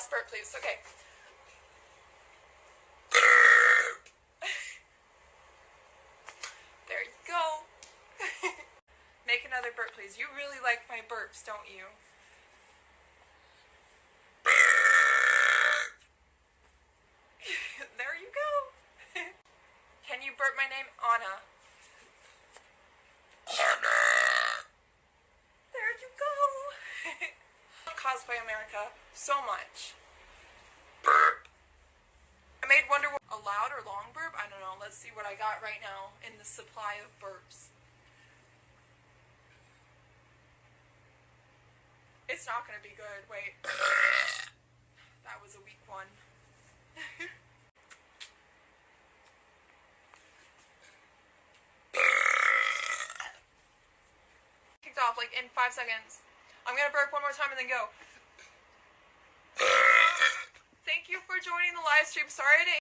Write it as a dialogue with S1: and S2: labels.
S1: last burp, please. Okay. There you go. Make another burp, please. You really like my burps, don't you? There you go. Can you burp my name? Anna. Anna. There you go. Cosplay America so much. Burp. I made Wonder Woman a loud or long burp. I don't know. Let's see what I got right now in the supply of burps. It's not going to be good. Wait. That was a weak one. Kicked off like in 5 seconds. I'm going to burp one more time and then go. Thank you for joining the live stream. Sorry I didn't